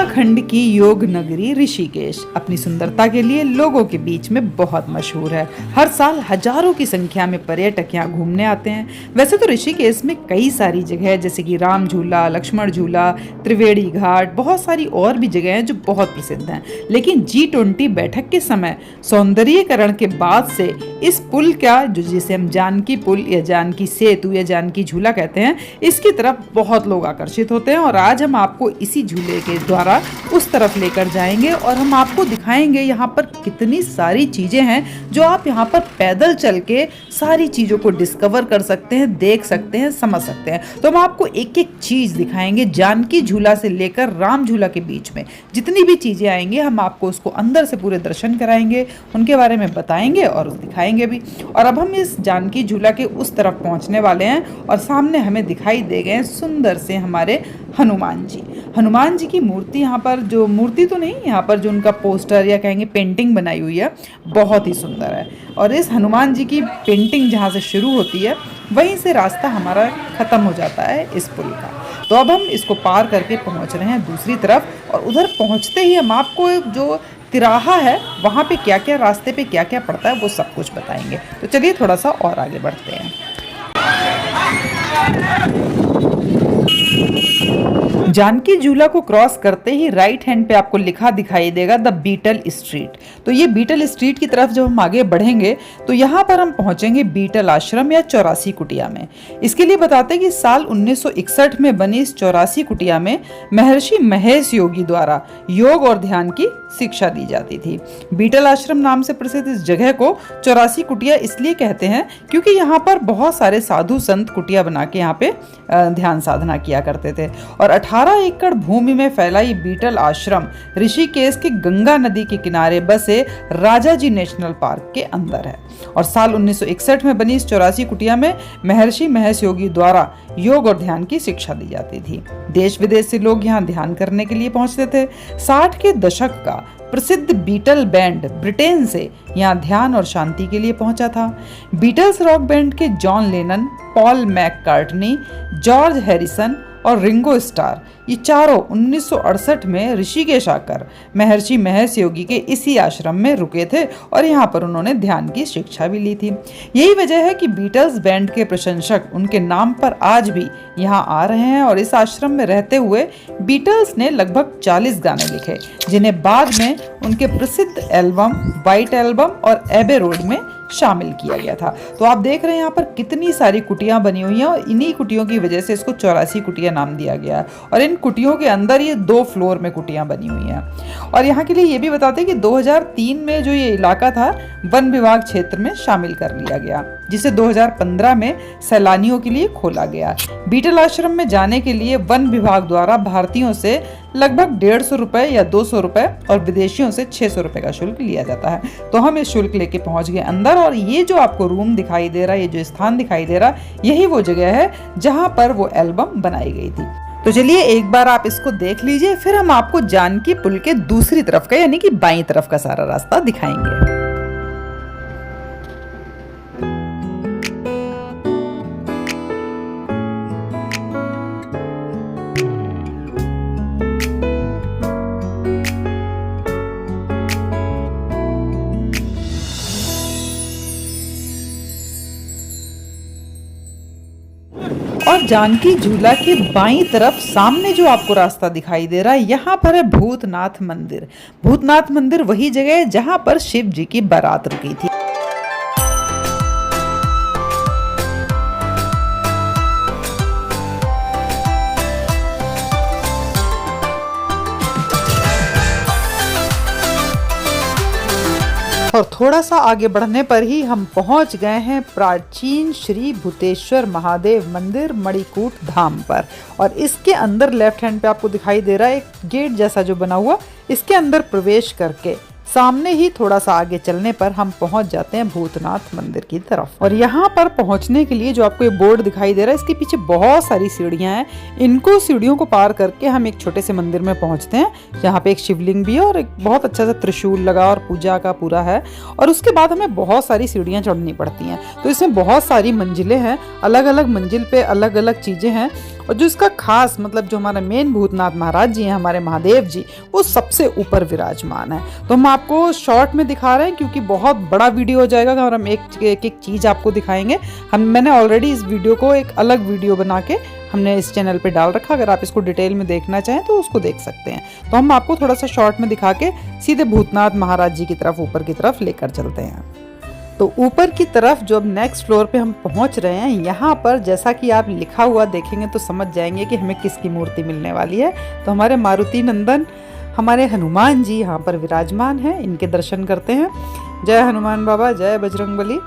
उत्तराखंड की योग नगरी ऋषिकेश अपनी सुंदरता के लिए लोगों के बीच में बहुत मशहूर है। हर साल हजारों की संख्या में पर्यटक यहाँ घूमने आते हैं। वैसे तो ऋषिकेश में कई सारी जगह है, जैसे कि राम झूला, लक्ष्मण झूला, त्रिवेणी घाट, बहुत सारी और भी जगह हैं जो बहुत प्रसिद्ध हैं। लेकिन G20 बैठक के समय सौंदर्यीकरण के बाद से इस पुल का, जो जिसे हम जानकी पुल या जानकी सेतु या जानकी झूला कहते हैं, इसकी तरफ बहुत लोग आकर्षित होते हैं। और आज हम आपको इसी झूले के द्वारा उस तरफ लेकर जाएंगे और हम आपको दिखाएंगे यहाँ पर कितनी सारी चीजें हैं जो आप यहाँ पर पैदल चल के सारी चीजों को डिस्कवर कर सकते हैं, देख सकते हैं, समझ सकते हैं। तो हम आपको एक एक चीज दिखाएंगे। जानकी झूला से लेकर राम झूला के बीच में जितनी भी चीजें आएंगी हम आपको उसको अंदर से पूरे दर्शन कराएंगे, उनके बारे में बताएंगे और दिखाएंगे भी। और अब हम इस जानकी झूला के उस तरफ पहुंचने वाले हैं और सामने हमें दिखाई दे गए सुंदर से हमारे हनुमान जी की मूर्ति। यहाँ पर जो मूर्ति तो नहीं, यहाँ पर जो उनका पोस्टर या कहेंगे पेंटिंग बनाई हुई है बहुत ही सुंदर है। और इस हनुमान जी की पेंटिंग जहाँ से शुरू होती है वहीं से रास्ता हमारा ख़त्म हो जाता है इस पुल का। तो अब हम इसको पार करके पहुँच रहे हैं दूसरी तरफ। और उधर पहुँचते ही हम आपको जो तिराहा है वहाँ पे क्या क्या, रास्ते पे क्या क्या पड़ता है, वो सब कुछ बताएंगे। तो चलिए थोड़ा सा और आगे बढ़ते हैं। जानकी झूला को क्रॉस करते ही राइट हैंड पे आपको लिखा दिखाई देगा द बीटल स्ट्रीट। तो ये बीटल स्ट्रीट की तरफ जब हम आगे बढ़ेंगे तो यहाँ पर हम पहुंचेंगे बीटल आश्रम या 84 कुटिया में। इसके लिए बताते हैं कि साल 1961 में बनी इस 84 कुटिया में महर्षि महेश योगी द्वारा योग और ध्यान की शिक्षा दी जाती थी। बीटल आश्रम नाम से प्रसिद्ध इस जगह को 84 कुटिया इसलिए कहते हैं क्योंकि यहाँ पर बहुत सारे साधु संत कुटिया बना के यहाँ पे ध्यान साधना किया करते थे। और 18 एकड़ भूमि में फैला ये बीटल आश्रम ऋषिकेश के गंगा नदी के किनारे बसे राजाजी नेशनल पार्क के अंदर है। और साल 1961 में बनी इस 84 कुटिया में महर्षि महेश योगी द्वारा योग और ध्यान की शिक्षा दी जाती थी। देश विदेश से लोग यहाँ ध्यान करने के लिए पहुंचते थे। 60 के दशक का प्रसिद्ध बीटल बैंड ब्रिटेन से यहाँ ध्यान और शांति के लिए पहुंचा था। बीटल्स रॉक बैंड के John Lennon, Paul McCartney, George Harrison और रिंगो स्टार, ये चारों 1968 में ऋषिकेश आकर महर्षि महेश योगी के इसी आश्रम में रुके थे और यहाँ पर उन्होंने ध्यान की शिक्षा भी ली थी। यही वजह है कि बीटल्स बैंड के प्रशंसक उनके नाम पर आज भी यहाँ आ रहे हैं। और इस आश्रम में रहते हुए बीटल्स ने लगभग 40 गाने लिखे, जिन्हें बाद में उनके प्रसिद्ध एल्बम व्हाइट एल्बम और एबे रोड में शामिल किया गया था। तो आप देख रहे हैं यहाँ पर कितनी सारी कुटियां बनी हुई हैं और इन्हीं कुटियों की वजह से इसको 84 कुटिया नाम दिया गया। और इन कुटियों के अंदर ये 2 फ्लोर में कुटियां बनी हुई हैं। और यहाँ के लिए ये भी बताते हैं कि 2003 में जो ये इलाका था वन विभाग क्षेत्र में शामिल कर लिया गया, जिसे 2015 में सैलानियों के लिए खोला गया। बीटल आश्रम में जाने के लिए वन विभाग द्वारा भारतीयों से लगभग 150 रुपए या 200 रुपए और विदेशियों से 600 रुपए का शुल्क लिया जाता है। तो हम इस शुल्क लेके पहुंच गए अंदर। और ये जो आपको रूम दिखाई दे रहा है, ये जो स्थान दिखाई दे रहा है, यही वो जगह है जहां पर वो एल्बम बनाई गई थी। तो चलिए एक बार आप इसको देख लीजिए, फिर हम आपको जानकी पुल के दूसरी तरफ का यानी कि बाईं तरफ का सारा रास्ता दिखाएंगे। और जानकी झूला के बाईं तरफ सामने जो आपको रास्ता दिखाई दे रहा है, यहाँ पर है भूतनाथ मंदिर। भूतनाथ मंदिर वही जगह है जहाँ पर शिव जी की बारात रुकी थी। और थोड़ा सा आगे बढ़ने पर ही हम पहुंच गए हैं प्राचीन श्री भूतेश्वर महादेव मंदिर मणिकूट धाम पर। और इसके अंदर लेफ्ट हैंड पे आपको दिखाई दे रहा है एक गेट जैसा जो बना हुआ, इसके अंदर प्रवेश करके सामने ही थोड़ा सा आगे चलने पर हम पहुंच जाते हैं भूतनाथ मंदिर की तरफ। और यहाँ पर पहुंचने के लिए जो आपको ये बोर्ड दिखाई दे रहा है, इसके पीछे बहुत सारी सीढ़ियाँ हैं। इनको सीढ़ियों को पार करके हम एक छोटे से मंदिर में पहुंचते हैं, जहाँ पे एक शिवलिंग भी है और एक बहुत अच्छा सा त्रिशूल लगा और पूजा का पूरा है। और उसके बाद हमें बहुत सारी सीढ़ियाँ चढ़नी पड़ती हैं। तो इसमें बहुत सारी मंजिलें हैं, अलग अलग मंजिल पे अलग अलग चीज़ें हैं। और जो इसका खास मतलब जो हमारा मेन भूतनाथ महाराज जी हैं, हमारे महादेव जी, वो सबसे ऊपर विराजमान है। तो हम आपको शॉर्ट में दिखा रहे हैं क्योंकि बहुत बड़ा वीडियो हो जाएगा और हम एक चीज़ आपको दिखाएंगे। मैंने ऑलरेडी इस वीडियो को एक अलग वीडियो बना के हमने इस चैनल पे डाल रखा, अगर आप इसको डिटेल में देखना चाहें तो उसको देख सकते हैं। तो हम आपको थोड़ा सा शॉर्ट में दिखा के सीधे भूतनाथ महाराज जी की तरफ, ऊपर की तरफ लेकर चलते हैं। तो ऊपर की तरफ जो अब नेक्स्ट फ्लोर पे हम पहुंच रहे हैं, यहाँ पर जैसा कि आप लिखा हुआ देखेंगे तो समझ जाएंगे कि हमें किसकी मूर्ति मिलने वाली है। तो हमारे मारुति नंदन, हमारे हनुमान जी यहाँ पर विराजमान हैं, इनके दर्शन करते हैं। जय हनुमान बाबा, जय बजरंगबली।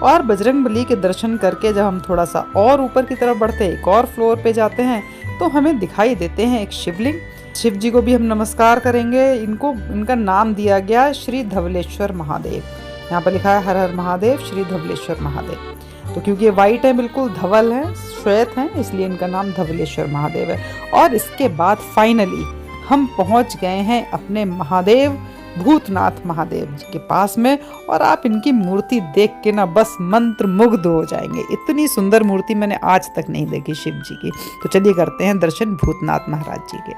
और बजरंगबली के दर्शन करके जब हम थोड़ा सा और ऊपर की तरफ बढ़ते हैं, एक और फ्लोर पे जाते हैं, तो हमें दिखाई देते हैं एक शिवलिंग। शिव जी को भी हम नमस्कार करेंगे। इनका नाम दिया गया श्री धवलेश्वर महादेव। यहाँ पर लिखा है हर हर महादेव श्री धवलेश्वर महादेव। तो क्योंकि ये वाइट है, बिल्कुल धवल है, श्वेत है, इसलिए इनका नाम धवलेश्वर महादेव है। और इसके बाद फाइनली हम पहुँच गए हैं अपने महादेव भूतनाथ महादेव जी के पास में। और आप इनकी मूर्ति देख के ना बस मंत्र मुग्ध हो जाएंगे। इतनी सुंदर मूर्ति मैंने आज तक नहीं देखी शिव जी की। तो चलिए करते हैं दर्शन भूतनाथ महाराज जी के।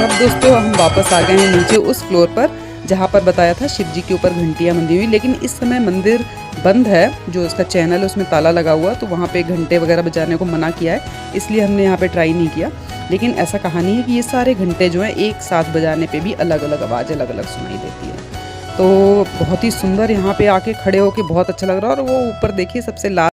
अब दोस्तों हम वापस आ गए हैं नीचे उस फ्लोर पर जहाँ पर बताया था शिव जी के ऊपर घंटियाँ बंधी हुई, लेकिन इस समय मंदिर बंद है। जो उसका चैनल है उसमें ताला लगा हुआ, तो वहाँ पे घंटे वगैरह बजाने को मना किया है, इसलिए हमने यहाँ पे ट्राई नहीं किया। लेकिन ऐसा कहानी है कि ये सारे घंटे जो हैं एक साथ बजाने पे भी अलग अलग आवाज़ अलग अलग सुनाई देती है। तो बहुत ही सुंदर, यहाँ पे आके खड़े होके बहुत अच्छा लग रहा है। और वो ऊपर देखिए सबसे लाल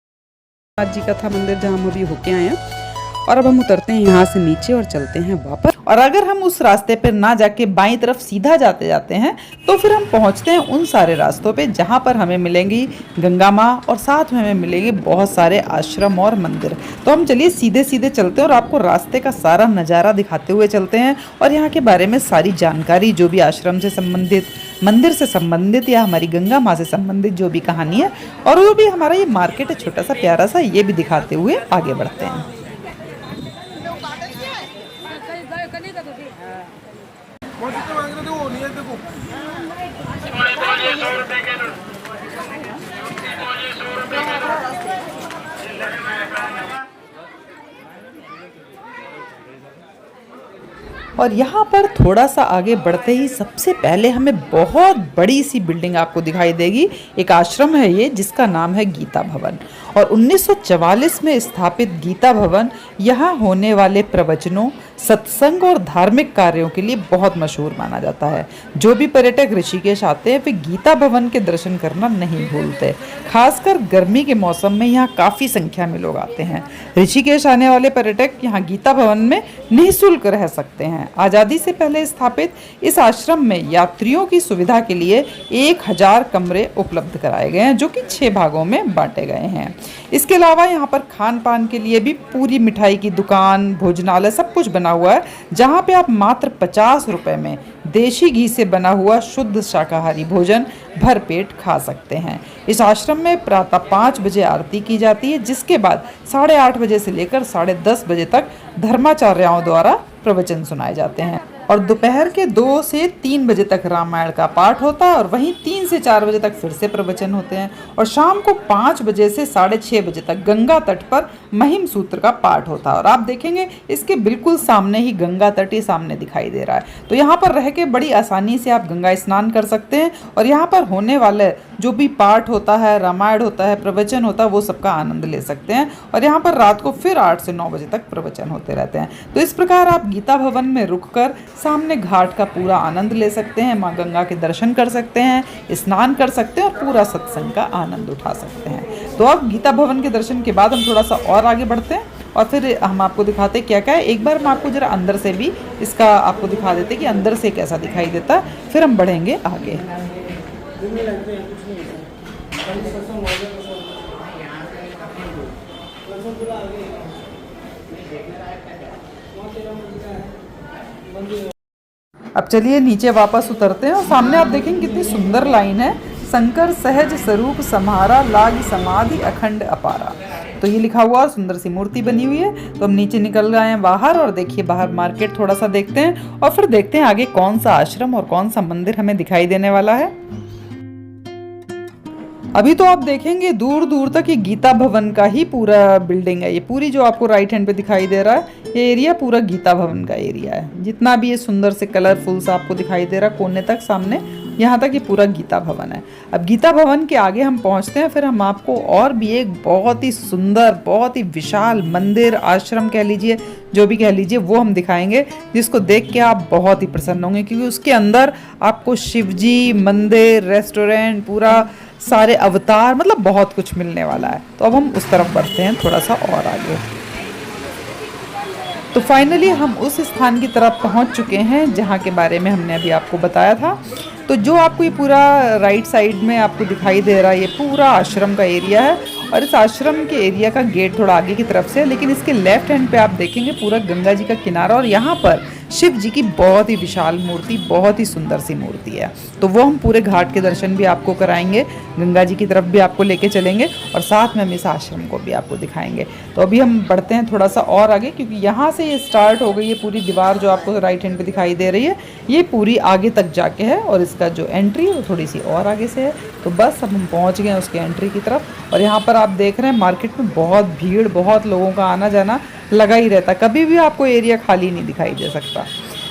जी का था मंदिर जहाँ हम अभी होके आए हैं। और अब हम उतरते हैं यहाँ से नीचे और चलते हैं वापस। और अगर हम उस रास्ते पर ना जाके बाईं तरफ सीधा जाते जाते हैं तो फिर हम पहुँचते हैं उन सारे रास्तों पे जहाँ पर हमें मिलेंगी गंगा माँ और साथ में हमें मिलेंगे बहुत सारे आश्रम और मंदिर। तो हम चलिए सीधे सीधे चलते हैं और आपको रास्ते का सारा नज़ारा दिखाते हुए चलते हैं और यहाँ के बारे में सारी जानकारी, जो भी आश्रम से संबंधित, मंदिर से संबंधित या हमारी गंगा माँ से संबंधित जो भी कहानी है, और वो भी हमारा ये मार्केट है छोटा सा प्यारा सा, ये भी दिखाते हुए आगे बढ़ते हैं। और यहाँ पर थोड़ा सा आगे बढ़ते ही सबसे पहले हमें बहुत बड़ी सी बिल्डिंग आपको दिखाई देगी। एक आश्रम है ये जिसका नाम है गीता भवन। और 1944 में स्थापित गीता भवन यहाँ होने वाले प्रवचनों, सत्संग और धार्मिक कार्यों के लिए बहुत मशहूर माना जाता है। जो भी पर्यटक ऋषिकेश आते हैं वे गीता भवन के दर्शन करना नहीं भूलते। खासकर गर्मी के मौसम में यहाँ काफ़ी संख्या में लोग आते हैं। ऋषिकेश आने वाले पर्यटक यहाँ गीता भवन में निःशुल्क रह सकते हैं। आज़ादी से पहले स्थापित इस आश्रम में यात्रियों की सुविधा के लिए 1000 कमरे उपलब्ध कराए गए हैं, जो कि 6 भागों में बांटे गए हैं। इसके अलावा यहाँ पर खान पान के लिए भी पूरी मिठाई की दुकान, भोजनालय सब कुछ बना हुआ है, जहाँ पे आप मात्र 50 रुपए में देशी घी से बना हुआ शुद्ध शाकाहारी भोजन भरपेट खा सकते हैं। इस आश्रम में प्रातः 5 बजे आरती की जाती है, जिसके बाद 8:30 बजे से लेकर 10:30 बजे तक धर्माचार्यों द्वारा प्रवचन सुनाए जाते हैं। और दोपहर के 2 से 3 बजे तक रामायण का पाठ होता है और वहीं 3 से 4 बजे तक फिर से प्रवचन होते हैं। और शाम को 5 बजे से 6:30 बजे तक गंगा तट पर महिम सूत्र का पाठ होता है। और आप देखेंगे इसके बिल्कुल सामने ही गंगा तट ही सामने दिखाई दे रहा है। तो यहाँ पर रह के बड़ी आसानी से आप गंगा स्नान कर सकते हैं और यहाँ पर होने वाले जो भी पाठ होता है, रामायण होता है, प्रवचन होता है, वो सबका आनंद ले सकते हैं। और यहाँ पर रात को फिर 8 से 9 बजे तक प्रवचन होते रहते हैं। तो इस प्रकार आप गीता भवन में रुककर सामने घाट का पूरा आनंद ले सकते हैं, माँ गंगा के दर्शन कर सकते हैं, स्नान कर सकते हैं और पूरा सत्संग का आनंद उठा सकते हैं। तो अब गीता भवन के दर्शन के बाद हम थोड़ा सा और आगे बढ़ते हैं और फिर हम आपको दिखाते हैं क्या क्या है। एक बार हम आपको जरा अंदर से भी इसका आपको दिखा देते कि अंदर से कैसा दिखाई देता, फिर हम बढ़ेंगे आगे। अब चलिए नीचे वापस उतरते हैं और सामने आप देखेंगे कितनी सुंदर लाइन है। शंकर सहज स्वरूप समारा लाग समाधि अखंड अपारा। तो ये लिखा हुआ और सुंदर सी मूर्ति बनी हुई है। तो हम नीचे निकल गए हैं बाहर और देखिए बाहर मार्केट थोड़ा सा देखते हैं और फिर देखते हैं आगे कौन सा आश्रम और कौन सा मंदिर हमें दिखाई देने वाला है। अभी तो आप देखेंगे दूर दूर तक ये गीता भवन का ही पूरा बिल्डिंग है। ये पूरी जो आपको राइट हैंड पे दिखाई दे रहा है ये एरिया पूरा गीता भवन का एरिया है। जितना भी ये सुंदर से कलरफुल सा आपको दिखाई दे रहा है कोने तक सामने, यहाँ तक ये पूरा गीता भवन है। अब गीता भवन के आगे हम पहुँचते हैं, फिर हम आपको और भी एक बहुत ही सुंदर, बहुत ही विशाल मंदिर, आश्रम कह लीजिए, जो भी कह लीजिए, वो हम दिखाएंगे, जिसको देख के आप बहुत ही प्रसन्न होंगे, क्योंकि उसके अंदर आपको शिव जी, मंदिर, रेस्टोरेंट, पूरा सारे अवतार, मतलब बहुत कुछ मिलने वाला है। तो अब हम उस तरफ बढ़ते हैं थोड़ा सा और आगे। तो फाइनली हम उस स्थान की तरफ पहुंच चुके हैं जहां के बारे में हमने अभी आपको बताया था। तो जो आपको ये पूरा राइट साइड में आपको दिखाई दे रहा है ये पूरा आश्रम का एरिया है और इस आश्रम के एरिया का गेट थोड़ा आगे की तरफ से है, लेकिन इसके लेफ्ट हैंड पे आप देखेंगे पूरा गंगा जी का किनारा और यहाँ पर शिव जी की बहुत ही विशाल मूर्ति, बहुत ही सुंदर सी मूर्ति है। तो वो हम पूरे घाट के दर्शन भी आपको कराएंगे, गंगा जी की तरफ भी आपको लेके चलेंगे और साथ में हम इस आश्रम को भी आपको दिखाएंगे। तो अभी हम बढ़ते हैं थोड़ा सा और आगे, क्योंकि यहाँ से ये स्टार्ट हो गई है पूरी दीवार जो आपको राइट हैंड पे दिखाई दे रही है, ये पूरी आगे तक जाके है और इसका जो एंट्री है वो थोड़ी सी और आगे से है। तो बस अब हम पहुँच गए हैं उसके एंट्री की तरफ और यहाँ पर आप देख रहे हैं मार्केट में बहुत भीड़, बहुत लोगों का आना जाना लगा ही रहता, कभी भी आपको एरिया खाली नहीं दिखाई दे सकता।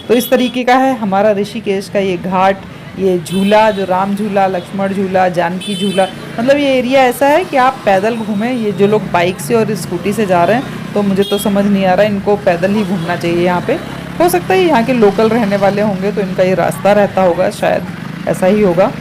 तो इस तरीके का है हमारा ऋषिकेश का ये घाट, ये झूला जो राम झूला, लक्ष्मण झूला, जानकी झूला, मतलब ये एरिया ऐसा है कि आप पैदल घूमें। ये जो लोग बाइक से और स्कूटी से जा रहे हैं तो मुझे तो समझ नहीं आ रहा है, इनको पैदल ही घूमना चाहिए यहाँ पे। हो सकता है यहाँ के लोकल रहने वाले होंगे तो इनका ये रास्ता रहता होगा, शायद ऐसा ही होगा।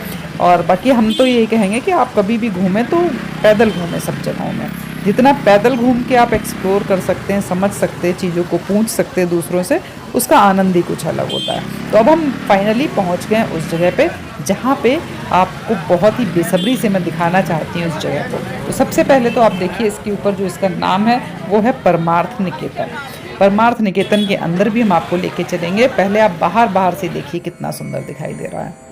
और बाकी हम तो यही कहेंगे कि आप कभी भी घूमें तो पैदल घूमें सब जगहों में। जितना पैदल घूम के आप एक्सप्लोर कर सकते हैं, समझ सकते हैं, चीज़ों को पूछ सकते हैं दूसरों से, उसका आनंद ही कुछ अलग होता है। तो अब हम फाइनली पहुंच गए उस जगह पे जहाँ पे आपको बहुत ही बेसब्री से मैं दिखाना चाहती हूँ उस जगह को। तो सबसे पहले तो आप देखिए इसके ऊपर जो इसका नाम है वो है परमार्थ निकेतन। परमार्थ निकेतन के अंदर भी हम आपको लेके चलेंगे। पहले आप बाहर से देखिए कितना सुंदर दिखाई दे रहा है।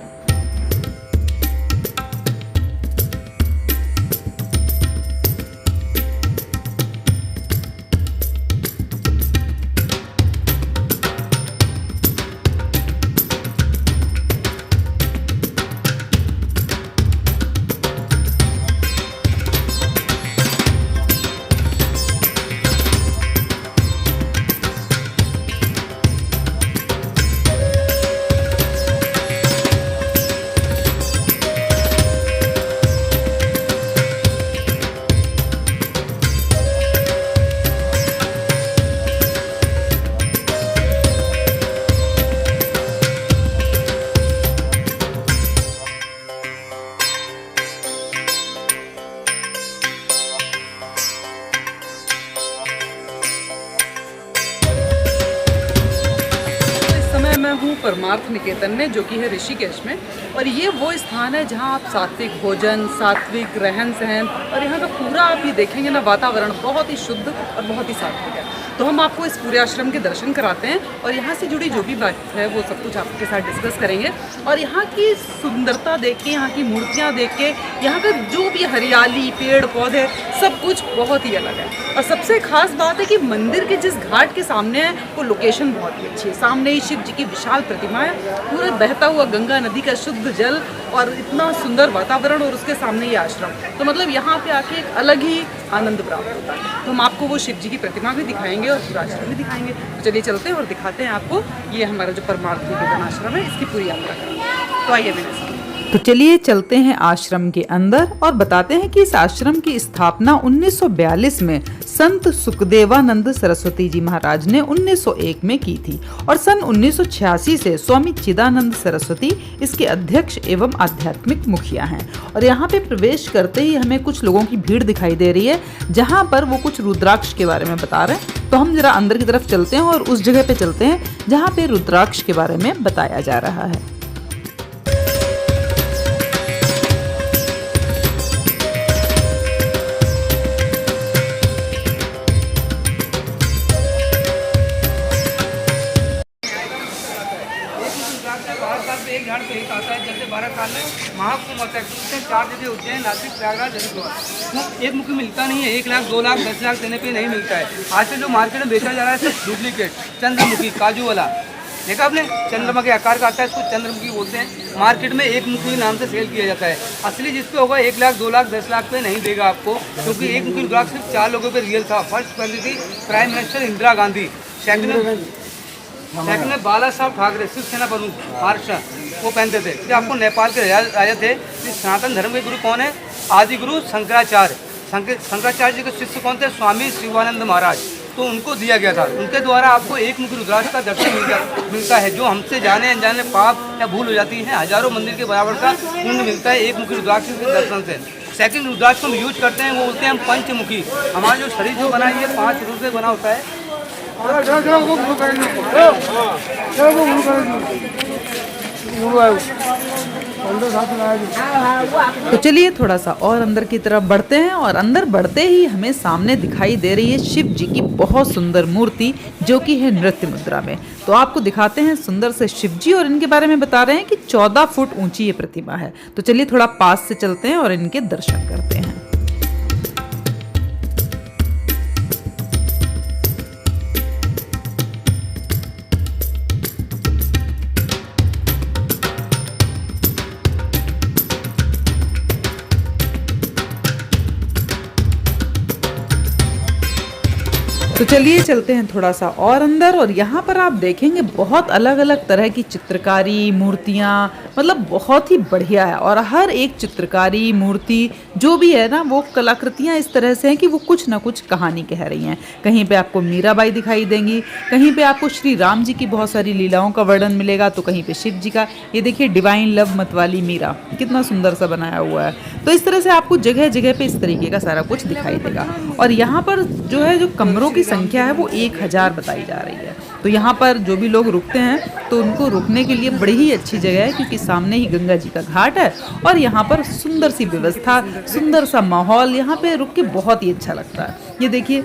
मैं हूँ परमार्थ निकेतन में, जो कि है ऋषिकेश में, और ये वो स्थान है जहाँ आप सात्विक भोजन, सात्विक रहन सहन और यहाँ का पूरा आप ये देखेंगे ना वातावरण बहुत ही शुद्ध और बहुत ही सात्विक है। तो हम आपको इस पूरे आश्रम के दर्शन कराते हैं और यहाँ से जुड़ी जो भी बात है वो सब कुछ आपके साथ डिस्कस करेंगे। और यहाँ की सुंदरता देख के, यहाँ की मूर्तियाँ देख के, यहाँ का जो भी हरियाली, पेड़ पौधे, सब कुछ बहुत ही अलग है। और सबसे खास बात है कि मंदिर के जिस घाट के सामने है वो लोकेशन बहुत ही अच्छी है। सामने ही शिव जी की विशाल प्रतिमा है, पूरा बहता हुआ गंगा नदी का शुद्ध जल और इतना सुंदर वातावरण और उसके सामने ये आश्रम। तो मतलब यहाँ पे आके एक अलग ही आनंद प्राप्त होता है। तो हम आपको वो शिव जी की प्रतिमा भी दिखाएंगे और पूरा आश्रम भी दिखाएंगे। तो चलिए चलते हैं और दिखाते हैं आपको ये हमारा जो परमार्थ निकेतन आश्रम है, इसकी पूरी यात्रा करेंगे। तो आइए मेरे साथ। तो चलिए चलते हैं आश्रम के अंदर और बताते हैं कि इस आश्रम की स्थापना 1942 में संत सुखदेवानंद सरस्वती जी महाराज ने 1901 में की थी और सन 1986 से स्वामी चिदानंद सरस्वती इसके अध्यक्ष एवं आध्यात्मिक मुखिया हैं। और यहाँ पे प्रवेश करते ही हमें कुछ लोगों की भीड़ दिखाई दे रही है जहाँ पर वो कुछ रुद्राक्ष के बारे में बता रहे हैं। तो हम जरा अंदर की तरफ चलते हैं और उस जगह पे चलते हैं जहाँ पे रुद्राक्ष के बारे में बताया जा रहा है। एक झाड़ पे एक आता है, जैसे 12 साल में महाकुंभ होता है, उसमें 4 जगह उज्जैन, नासिक, प्रयागराज, हरिद्वार। वो एक मुखी मिलता नहीं है, 1 लाख, 2 लाख, 10 लाख देने पे नहीं मिलता है। आजकल जो मार्केट में बेचा जा रहा है सब डुप्लीकेट, चंद्रमुखी, काजू वाला, देखा आपने, चंद्रमा के आकार का आता है, इसको चंद्रमुखी बोलते हैं। मार्केट में एक मुखी नाम से सेल किया जाता है। असली जिस पे होगा 1 लाख, 2 लाख, 10 लाख पे नहीं देगा आपको, क्योंकि एक मुखी रुद्राक्ष सिर्फ 4 लोगों पे रियल था। फर्स्ट पहली थी prime minister Indira Gandhi, second में बाला साहब ठाकरे, शिवसेना प्रमुख महाराष्ट्र, वो पहनते थे। फिर आपको नेपाल के राजा थे। फिर सनातन धर्म के गुरु कौन है? आदि गुरु शंकराचार्य। शंकराचार्य जी के शिष्य कौन थे? स्वामी शिवानंद महाराज। तो उनको दिया गया था। उनके द्वारा आपको एक मुखी रुद्राक्ष का दर्शन मिलता है, जो हमसे जाने अनजाने पाप या भूल हो जाती है। हजारों मंदिर के बराबर का पुण्य मिलता है एक मुखी रुद्राक्ष के दर्शन से। सेकंड रुद्राक्ष को हम यूज करते हैं, वो बोलते हैं हम पंचमुखी। हमारा जो शरीर जो बना है ये 5 रूप से बना होता है। तो चलिए थोड़ा सा और अंदर की तरफ बढ़ते हैं, और अंदर बढ़ते ही हमें सामने दिखाई दे रही है शिव जी की बहुत सुंदर मूर्ति, जो कि है नृत्य मुद्रा में। तो आपको दिखाते हैं सुंदर से शिव जी, और इनके बारे में बता रहे हैं कि 14 फुट ऊंची ये प्रतिमा है। तो चलिए थोड़ा पास से चलते हैं और इनके दर्शन करते हैं। तो चलिए चलते हैं थोड़ा सा और अंदर, और यहाँ पर आप देखेंगे बहुत अलग अलग तरह की चित्रकारी, मूर्तियाँ, मतलब बहुत ही बढ़िया है। और हर एक चित्रकारी, मूर्ति जो भी है ना, वो कलाकृतियाँ इस तरह से हैं कि वो कुछ ना कुछ कहानी कह रही हैं। कहीं पे आपको मीराबाई दिखाई देंगी, कहीं पे आपको श्री राम जी की बहुत सारी लीलाओं का वर्णन मिलेगा, तो कहीं पे शिव जी का। ये देखिए डिवाइन लव मतवाली मीरा, कितना सुंदर सा बनाया हुआ है। तो इस तरह से आपको जगह जगह पे इस तरीके का सारा कुछ दिखाई देगा। और यहाँ पर जो है, जो कमरों की संख्या है वो 1000 बताई जा रही है। तो यहाँ पर जो भी लोग रुकते हैं तो उनको रुकने के लिए बड़ी ही अच्छी जगह है, क्योंकि सामने ही गंगा जी का घाट है, और यहाँ पर सुंदर सी व्यवस्था, सुंदर सा माहौल, यहाँ पे रुक के बहुत ही अच्छा लगता है। ये देखिए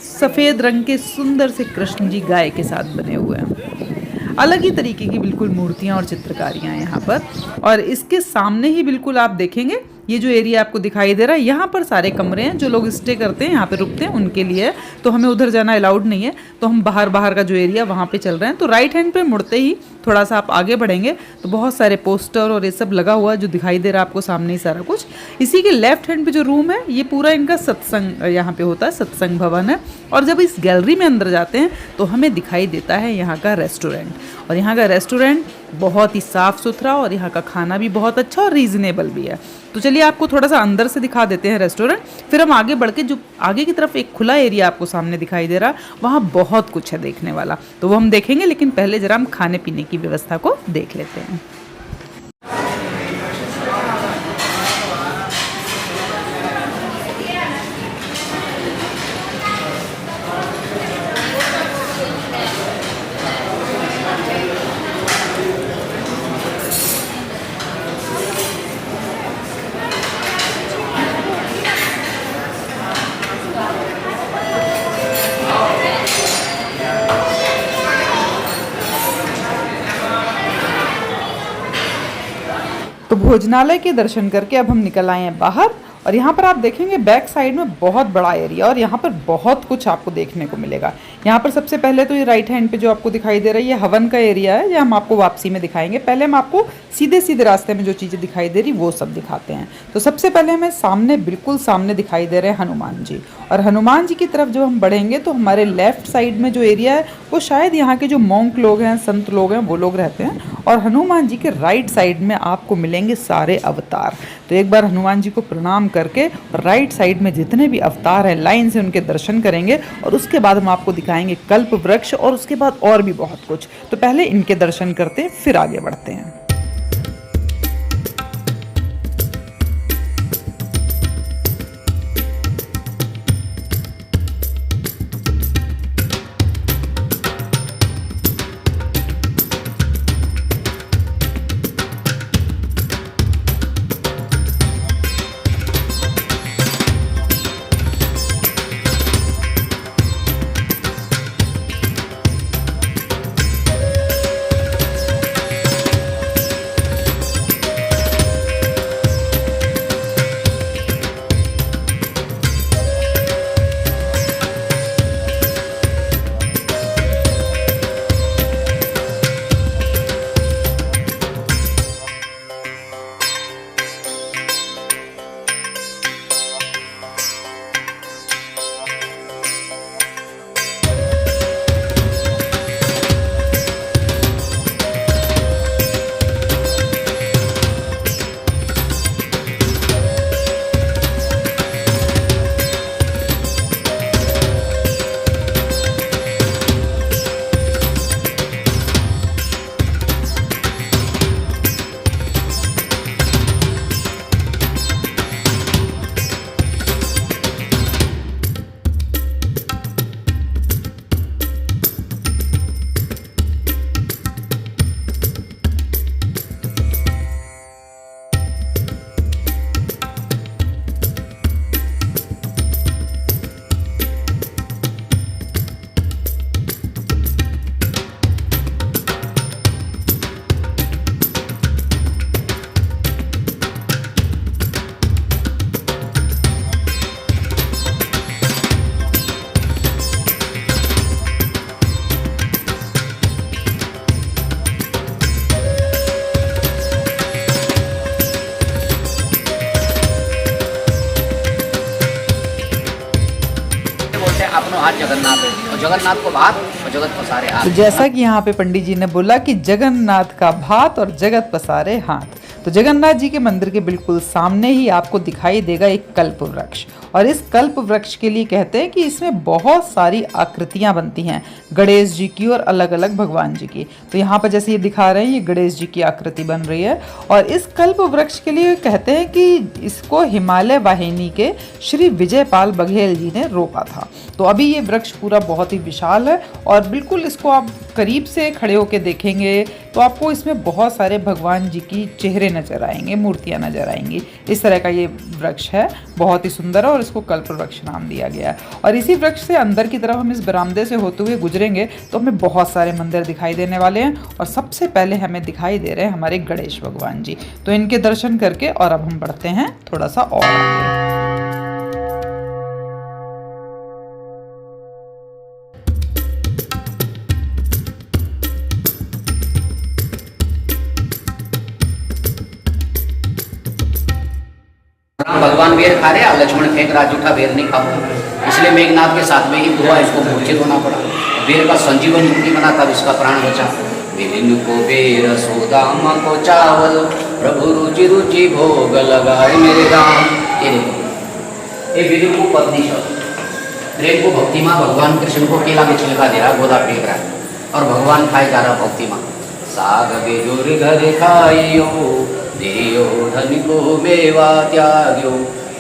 सफ़ेद रंग के सुंदर से कृष्ण जी गाय के साथ बने हुए हैं। अलग ही तरीके की बिल्कुल मूर्तियाँ और चित्रकारियाँ यहाँ पर। और इसके सामने ही बिल्कुल आप देखेंगे ये जो एरिया आपको दिखाई दे रहा है, यहाँ पर सारे कमरे हैं। जो लोग स्टे करते हैं, यहाँ पे रुकते हैं, उनके लिए है। तो हमें उधर जाना अलाउड नहीं है, तो हम बाहर का जो एरिया वहाँ पे चल रहे हैं। तो राइट हैंड पे मुड़ते ही थोड़ा सा आप आगे बढ़ेंगे तो बहुत सारे पोस्टर और ये सब लगा हुआ है, जो दिखाई दे रहा है आपको सामने ही सारा कुछ। इसी के लेफ्ट हैंड पे जो रूम है, ये पूरा इनका सत्संग यहाँ पे होता है, सत्संग भवन है। और जब इस गैलरी में अंदर जाते हैं तो हमें दिखाई देता है यहाँ का रेस्टोरेंट। और यहाँ का रेस्टोरेंट बहुत ही साफ़ सुथरा, और यहाँ का खाना भी बहुत अच्छा और रीज़नेबल भी है। तो चलिए आपको थोड़ा सा अंदर से दिखा देते हैं रेस्टोरेंट, फिर हम आगे बढ़ के जो आगे की तरफ एक खुला एरिया आपको सामने दिखाई दे रहा, वहाँ बहुत कुछ है देखने वाला, तो वो हम देखेंगे। लेकिन पहले ज़रा हम खाने पीने की व्यवस्था को देख लेते हैं। तो भोजनालय के दर्शन करके अब हम निकल आए हैं बाहर, और यहाँ पर आप देखेंगे बैक साइड में बहुत बड़ा एरिया, और यहाँ पर बहुत कुछ आपको देखने को मिलेगा। यहाँ पर सबसे पहले तो ये राइट हैंड पे जो आपको दिखाई दे रहा है, ये हवन का एरिया है, ये हम आपको वापसी में दिखाएंगे। पहले हम आपको सीधे सीधे रास्ते में जो चीज़ें दिखाई दे रही वो सब दिखाते हैं। तो सबसे पहले हमें सामने, बिल्कुल सामने दिखाई दे रहे हैं हनुमान जी। और हनुमान जी की तरफ जब हम बढ़ेंगे तो हमारे लेफ्ट साइड में जो एरिया है वो शायद यहाँ के जो मॉन्क लोग हैं, संत लोग हैं, वो लोग रहते हैं। और हनुमान जी के राइट साइड में आपको मिलेंगे सारे अवतार। तो एक बार हनुमान जी को प्रणाम करके राइट साइड में जितने भी अवतार हैं लाइन से उनके दर्शन करेंगे, और उसके बाद हम आपको दिखाएंगे कल्प वृक्ष, और उसके बाद और भी बहुत कुछ। तो पहले इनके दर्शन करते हैं, फिर आगे बढ़ते हैं। जगन्नाथ है, और जगन्नाथ को भात और जगत पसारे हाथ। तो जैसा कि यहाँ पे पंडित जी ने बोला कि जगन्नाथ का भात और जगत पसारे हाथ, तो जगन्नाथ जी के मंदिर के बिल्कुल सामने ही आपको दिखाई देगा एक कल्प वृक्ष। और इस कल्प वृक्ष के लिए कहते हैं कि इसमें बहुत सारी आकृतियां बनती हैं गणेश जी की और अलग अलग भगवान जी की। तो यहाँ पर जैसे ये दिखा रहे हैं, ये गणेश जी की आकृति बन रही है। और इस कल्प वृक्ष के लिए कहते हैं कि इसको हिमालय वाहिनी के श्री विजयपाल बघेल जी ने रोपा था। तो अभी ये वृक्ष पूरा बहुत ही विशाल है और बिल्कुल इसको आप करीब से खड़े होकर देखेंगे तो आपको इसमें बहुत सारे भगवान जी की चेहरे नजर आएंगे, मूर्तियां नजर आएंगी। इस तरह का ये वृक्ष है, बहुत ही सुंदर है और इसको कल्प वृक्ष नाम दिया गया है। और इसी वृक्ष से अंदर की तरफ हम इस बरामदे से होते हुए गुजरेंगे तो हमें बहुत सारे मंदिर दिखाई देने वाले हैं। और सबसे पहले हमें दिखाई दे रहे हैं हमारे गणेश भगवान जी। तो इनके दर्शन करके और अब हम बढ़ते हैं थोड़ा सा और आगे। भगवान बेर खा रहे, लक्ष्मण फेंक रहा जूठा बेर नहीं खाओ, इसलिए मेघनाथ के साथ में ही हुआ, इसको मूर्छित होना पड़ा। बेर का संजीवन मुक्ति बना, तब इसका प्राण बचा। बिलिन को बेर सोदामा को चावल, प्रभु रुचि रुचि भोग लगाए मेरे राम। ये देखो, ये बिलिन को पत्नी शब्द प्रेम को भक्ति माँ भगवान कृष्ण को केला में छिलका दे रहा, गोदा फेंक रहा है और भगवान खाए जा रहा भक्ति माँ। साग बेजोर घर खाइयो देयो धन को मेवा त्याग्यो।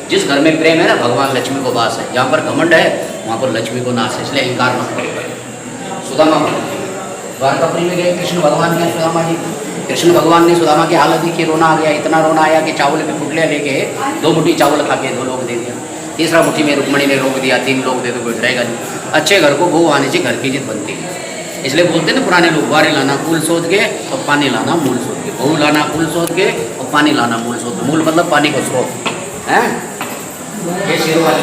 जिस घर में प्रेम है ना, भगवान लक्ष्मी को वास है। जहाँ पर घमंड है वहाँ पर लक्ष्मी को नाश है, इसलिए अहंकार मत करो। सुदामा द्वारकापुरी में गए कृष्ण भगवान के सुदामा जी, कृष्ण भगवान ने सुदामा की हालत देखी, रोना आ गया, इतना रोना आया कि चावल के पुटलियाँ लेके 2 मुट्ठी चावल खा के 2 लोग दे दिया, तीसरा मुट्ठी में रुक्मणी ने रोक दिया, 3 लोग दे दो कुछ रहेगा नहीं। अच्छे घर को बहू आने से घर की इज्जत बनती है, इसलिए बोलते ना पुराने लोग, बारी लाना कुल सोच के और पानी लाना मूल सोच के, बहू लाना कुल सोच के और पानी लाना मूल सोच के। मूल मतलब पानी का स्रोत है। ये शेर वाले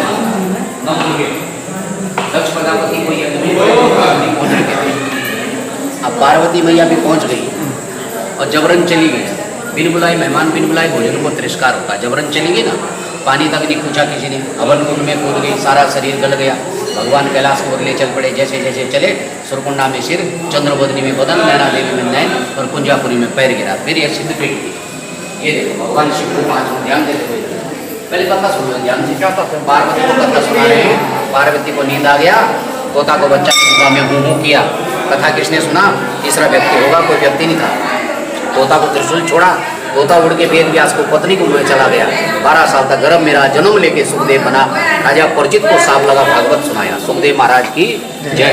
दक्ष प्रजापति को पहुँच गए। अब पार्वती मैया भी पहुँच गई और जबरन चली गई, बिन बुलाए मेहमान बिन बुलाए भोजन को तिरस्कार होता है। जबरन चली गई ना, पानी तक नहीं पूछा किसी ने, हवन कुंड में कूद गई, सारा शरीर गल गया। भगवान कैलाश को बदले चल पड़े, जैसे जैसे चले सुरकुंडा में सिर, चंद्रबदनी में बदन, नैना देवी में नैन और कुंजापुरी में पैर गिरा, फिर यह सिद्ध पीठ की। ये देखो भगवान शिव को 5 ध्यान देते हुए, पहले कथा सुन लो ध्यान से। क्या था, पार्वती को कथा सुना रहे हैं, पार्वती को नींद आ गया, तोता को बच्चा सुबह में हूँ किया, कथा किसने सुना, तीसरा व्यक्ति होगा, कोई व्यक्ति नहीं था। तोता को त्रिशूल छोड़ा, तोता उड़ के वेद व्यास को पत्नी को मुँह चला गया। 12 साल तक गर्भ मेरा जन्म लेके सुखदेव बना, राजा परिचित को सांप लगा भागवत सुनाया। सुखदेव महाराज की जय।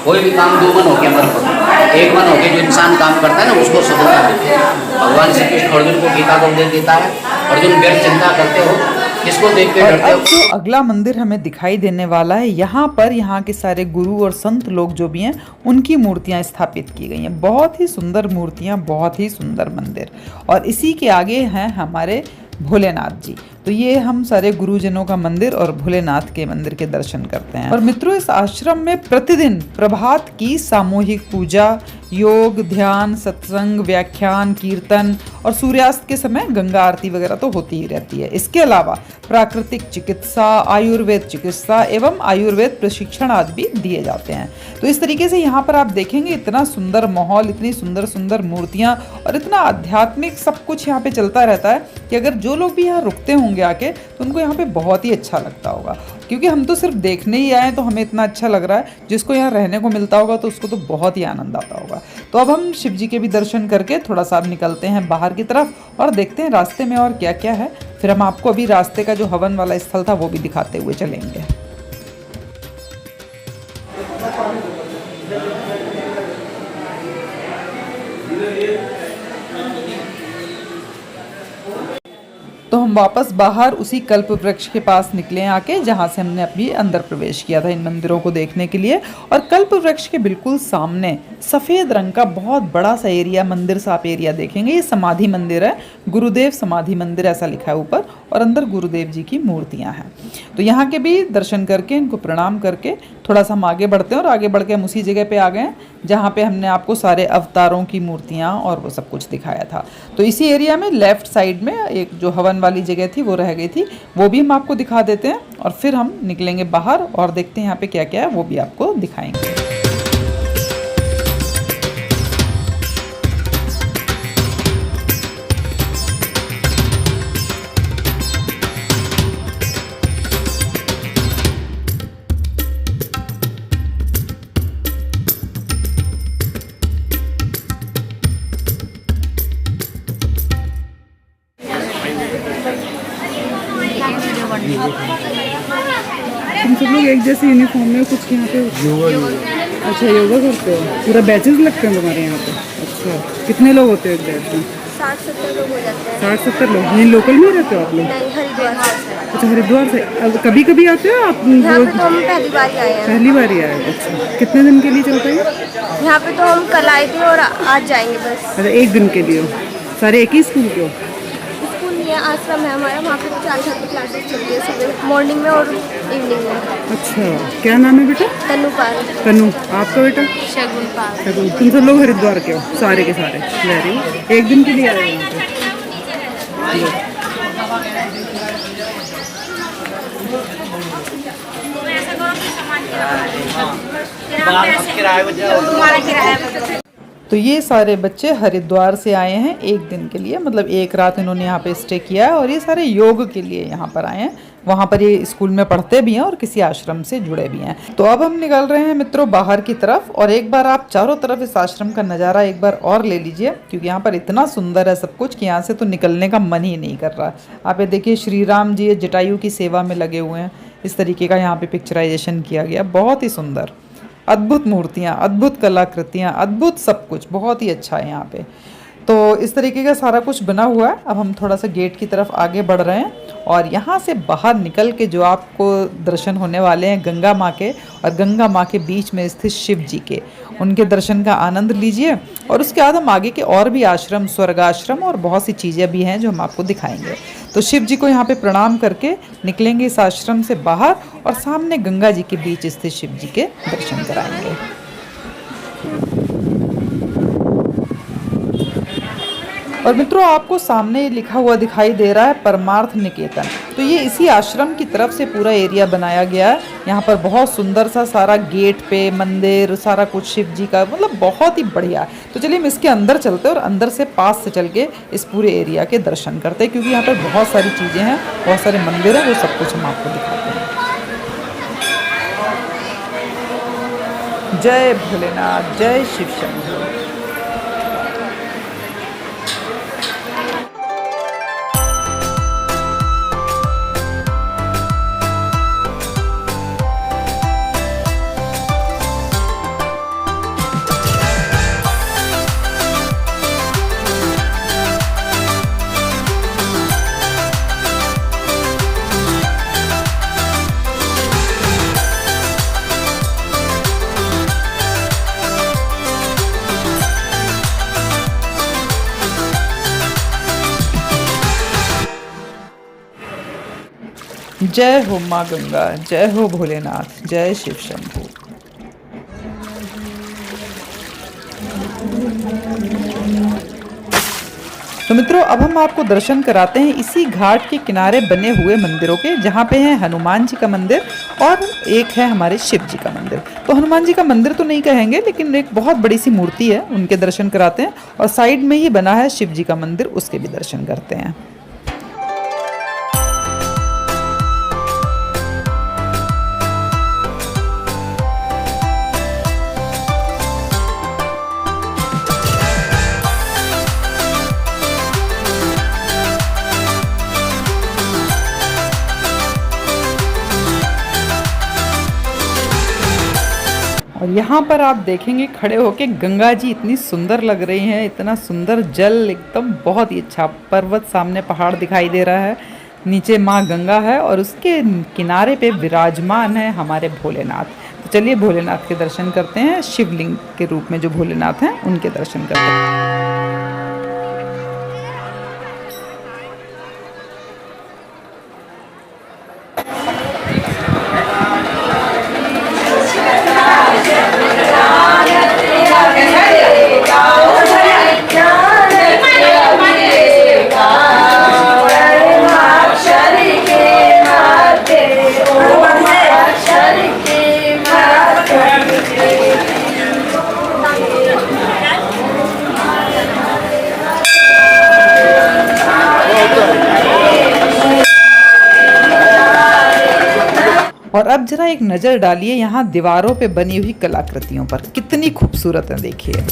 कोई भी काम 2 मन होके मत करो, 1 मन होके जो इंसान काम करता है ना उसको सफलता मिलती है। भगवान श्री कृष्ण अर्जुन को गीता का उपदेश देता है, अर्जुन व्यर्थ चिंता करते हो, किसको देख के डरते हो। अब जो अगला मंदिर हमें दिखाई देने वाला है, यहाँ पर यहाँ के सारे गुरु और संत लोग जो भी हैं उनकी मूर्तियाँ स्थापित की गई हैं। बहुत ही सुंदर मूर्तियाँ, बहुत ही सुंदर मंदिर। और इसी के आगे हैं हमारे भोलेनाथ जी। तो ये हम सारे गुरुजनों का मंदिर और भोलेनाथ के मंदिर के दर्शन करते हैं। और मित्रों, इस आश्रम में प्रतिदिन प्रभात की सामूहिक पूजा, योग, ध्यान, सत्संग, व्याख्यान, कीर्तन और सूर्यास्त के समय गंगा आरती वगैरह तो होती ही रहती है। इसके अलावा प्राकृतिक चिकित्सा, आयुर्वेद चिकित्सा एवं आयुर्वेद प्रशिक्षण आदि भी दिए जाते हैं। तो इस तरीके से यहाँ पर आप देखेंगे इतना सुंदर माहौल, इतनी सुंदर सुंदर मूर्तियाँ और इतना आध्यात्मिक सब कुछ यहाँ पे चलता रहता है कि अगर जो लोग भी यहाँ रुकते होंगे आके तो उनको यहाँ पे बहुत ही अच्छा लगता होगा। क्योंकि हम तो सिर्फ देखने ही आए तो हमें इतना अच्छा लग रहा है, जिसको यहाँ रहने को मिलता होगा तो उसको तो बहुत ही आनंद आता होगा। तो अब हम शिव जी के भी दर्शन करके थोड़ा सा निकलते हैं बाहर की तरफ और देखते हैं रास्ते में और क्या क्या है। फिर हम आपको अभी रास्ते का जो हवन वाला स्थल था वो भी दिखाते हुए चलेंगे। तो हम वापस बाहर उसी कल्प वृक्ष के पास निकले आके, जहाँ से हमने अभी अंदर प्रवेश किया था इन मंदिरों को देखने के लिए। और कल्प वृक्ष के बिल्कुल सामने सफ़ेद रंग का बहुत बड़ा सा एरिया, मंदिर सा आप एरिया देखेंगे। ये समाधि मंदिर है, गुरुदेव समाधि मंदिर ऐसा लिखा है ऊपर, और अंदर गुरुदेव जी की मूर्तियाँ हैं। तो यहाँ के भी दर्शन करके, इनको प्रणाम करके थोड़ा सा हम आगे बढ़ते हैं। और आगे बढ़ के हम उसी जगह पे आ गए हैं जहाँ पे हमने आपको सारे अवतारों की मूर्तियाँ और वो सब कुछ दिखाया था। तो इसी एरिया में लेफ्ट साइड में एक जो हवन वाली जगह थी वो रह गई थी, वो भी हम आपको दिखा देते हैं और फिर हम निकलेंगे बाहर और देखते हैं यहाँ पे क्या क्या है, वो भी आपको दिखाएंगे। तुम सब लोग एक जैसे यूनिफॉर्म में कुछ यहाँ पे अच्छा योगा करते हो? पूरा बैचेस लगते हैं तुम्हारे यहाँ पे? अच्छा, कितने लोग होते हो एक बैच में? 60-70 लोग हो जाते हैं। 60-70 लोग। यहीं लोकल में रहते हो आप लोग? नहीं, हरिद्वार से। अच्छा, हरिद्वार से। अब कभी कभी आते हो आप? यहाँ पे तो हम पहली बार ही आए हैं। पहली बार ही आए? अच्छा, कितने दिन के लिए चलते हैं? यहाँ पे तो हम कल आए थे और आज जाएंगे बस। अच्छा, एक दिन के लिए हो? सारे एक ही स्कूल के हो? स्कूल नहीं है, आश्रम है हमारा, वहाँ पे 4 क्लासेस चलती है सुबह मॉर्निंग में और इवनिंग में। अच्छा, क्या नाम है बेटा? तनु पाल। तनु। आपका बेटा? शगुन पाल। शगुन। तुम सब लोग हरिद्वार के हो सारे के सारे? वेरी। एक दिन के लिए आए हो यहाँ पे? तो ये सारे बच्चे हरिद्वार से आए हैं एक दिन के लिए, मतलब एक रात इन्होंने यहाँ पे स्टे किया है और ये सारे योग के लिए यहाँ पर आए हैं। वहाँ पर ये स्कूल में पढ़ते भी हैं और किसी आश्रम से जुड़े भी हैं। तो अब हम निकल रहे हैं मित्रों बाहर की तरफ, और एक बार आप चारों तरफ इस आश्रम का नज़ारा एक बार और ले लीजिए, क्योंकि यहाँ पर इतना सुंदर है सब कुछ कि यहाँ से तो निकलने का मन ही नहीं कर रहा। आप ये देखिए, श्री राम जी जटायु की सेवा में लगे हुए हैं, इस तरीके का यहाँ पे पिक्चराइजेशन किया गया, बहुत ही सुंदर, अद्भुत मूर्तियाँ, अद्भुत कलाकृतियाँ, अद्भुत सब कुछ, बहुत ही अच्छा है यहाँ पे। तो इस तरीके का सारा कुछ बना हुआ है। अब हम थोड़ा सा गेट की तरफ आगे बढ़ रहे हैं और यहाँ से बाहर निकल के जो आपको दर्शन होने वाले हैं गंगा माँ के, और गंगा माँ के बीच में स्थित शिव जी के, उनके दर्शन का आनंद लीजिए। और उसके बाद हम आगे के और भी आश्रम, स्वर्गाश्रम और बहुत सी चीज़ें भी हैं जो हम आपको दिखाएंगे। तो शिव जी को यहाँ पे प्रणाम करके निकलेंगे इस आश्रम से बाहर और सामने गंगा जी के बीच स्थित शिव जी के दर्शन कराएंगे। और मित्रों, आपको सामने लिखा हुआ दिखाई दे रहा है परमार्थ निकेतन। तो ये इसी आश्रम की तरफ से पूरा एरिया बनाया गया है। यहाँ पर बहुत सुंदर सा सारा गेट पे मंदिर, सारा कुछ शिव जी का, मतलब बहुत ही बढ़िया है। तो चलिए हम इसके अंदर चलते हैं और अंदर से पास से चल के इस पूरे एरिया के दर्शन करते हैं, क्योंकि यहाँ पर बहुत सारी चीज़ें हैं, बहुत सारे मंदिर हैं, वो सब कुछ हम आपको दिखाते हैं। जय भोलेनाथ, जय शिव शंभू। जय हो माँ गंगा, जय हो भोलेनाथ, जय शिव शंभू। तो मित्रों, अब हम आपको दर्शन कराते हैं इसी घाट के किनारे बने हुए मंदिरों के, जहाँ पे है हनुमान जी का मंदिर और एक है हमारे शिव जी का मंदिर। तो हनुमान जी का मंदिर तो नहीं कहेंगे, लेकिन एक बहुत बड़ी सी मूर्ति है, उनके दर्शन कराते हैं। और साइड में ही बना है शिव जी का मंदिर, उसके भी दर्शन करते हैं। और यहाँ पर आप देखेंगे खड़े होके गंगा जी इतनी सुंदर लग रही हैं, इतना सुंदर जल, एकदम बहुत ही अच्छा। पर्वत, सामने पहाड़ दिखाई दे रहा है, नीचे माँ गंगा है और उसके किनारे पे विराजमान है हमारे भोलेनाथ। तो चलिए भोलेनाथ के दर्शन करते हैं, शिवलिंग के रूप में जो भोलेनाथ हैं उनके दर्शन करते हैं। और अब जरा एक नज़र डालिए यहाँ दीवारों पे बनी हुई कलाकृतियों पर, कितनी खूबसूरत है देखिए।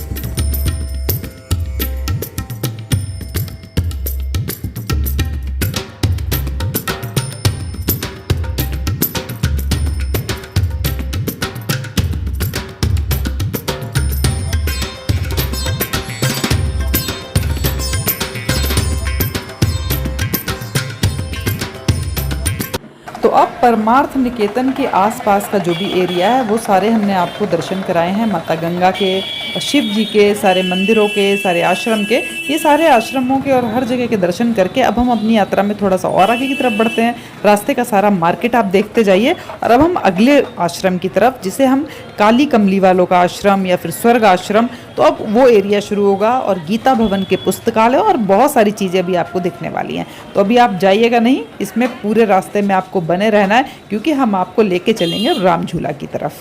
तो अब परमार्थ निकेतन के आसपास का जो भी एरिया है वो सारे हमने आपको दर्शन कराए हैं, माता गंगा के, शिव जी के, सारे मंदिरों के, सारे आश्रम के। ये सारे आश्रमों के और हर जगह के दर्शन करके अब हम अपनी यात्रा में थोड़ा सा और आगे की तरफ बढ़ते हैं। रास्ते का सारा मार्केट आप देखते जाइए और अब हम अगले आश्रम की तरफ, जिसे हम काली कमली वालों का आश्रम या फिर स्वर्ग आश्रम, तो अब वो एरिया शुरू होगा और गीता भवन के पुस्तकालय और बहुत सारी चीज़ें भी आपको दिखने वाली हैं। तो अभी आप जाइएगा नहीं, इसमें पूरे रास्ते में आपको बने रहना है, क्योंकि हम आपको लेके चलेंगे राम झूला की तरफ।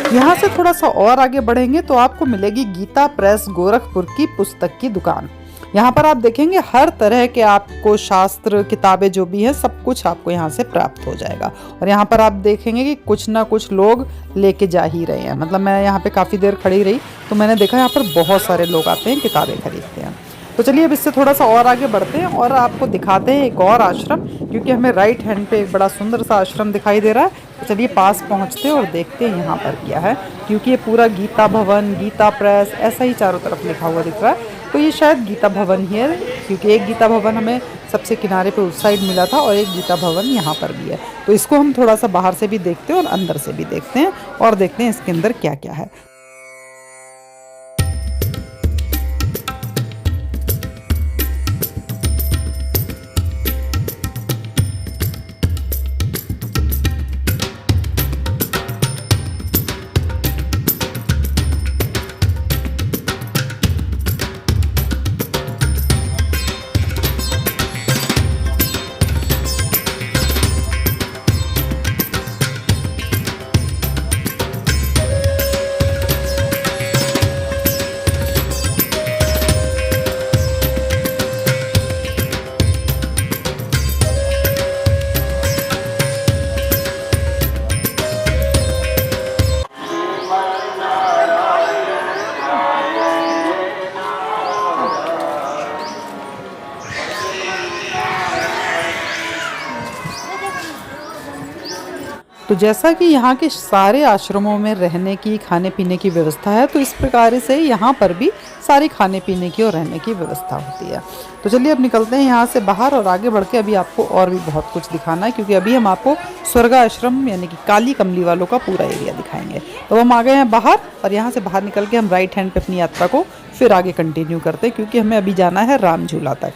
यहाँ से थोड़ा सा और आगे बढ़ेंगे तो आपको मिलेगी गीता प्रेस गोरखपुर की पुस्तक की दुकान। यहाँ पर आप देखेंगे हर तरह के आपको शास्त्र किताबें जो भी है सब कुछ आपको यहाँ से प्राप्त हो जाएगा। और यहाँ पर आप देखेंगे कि कुछ ना कुछ लोग लेके जा ही रहे हैं। मतलब मैं यहाँ पे काफ़ी देर खड़ी रही तो मैंने देखा यहाँ पर बहुत सारे लोग आते हैं, किताबें खरीदते हैं। तो चलिए अब इससे थोड़ा सा और आगे बढ़ते हैं और आपको दिखाते हैं एक और आश्रम, क्योंकि हमें राइट हैंड पे एक बड़ा सुंदर सा आश्रम दिखाई दे रहा है। तो चलिए पास पहुंचते हैं और देखते हैं यहाँ पर क्या है, क्योंकि ये पूरा गीता भवन, गीता प्रेस ऐसा ही चारों तरफ लिखा हुआ दिख रहा है। तो ये शायद गीता भवन ही है, क्योंकि एक गीता भवन हमें सबसे किनारे पे उस साइड मिला था और एक गीता भवन यहाँ पर भी है। तो इसको हम थोड़ा सा बाहर से भी देखते हैं और अंदर से भी देखते हैं और देखते हैं इसके अंदर क्या क्या है। तो जैसा कि यहाँ के सारे आश्रमों में रहने की, खाने पीने की व्यवस्था है, तो इस प्रकार से यहाँ पर भी सारी खाने पीने की और रहने की व्यवस्था होती है। तो चलिए अब निकलते हैं यहाँ से बाहर और आगे बढ़ के अभी आपको और भी बहुत कुछ दिखाना है, क्योंकि अभी हम आपको स्वर्ग आश्रम यानी कि काली कमली वालों का पूरा एरिया दिखाएंगे। तो हम आ गए हैं बाहर और यहाँ से बाहर निकल के हम राइट हैंड पे अपनी यात्रा को फिर आगे कंटिन्यू करते हैं, क्योंकि हमें अभी जाना है राम झूला तक।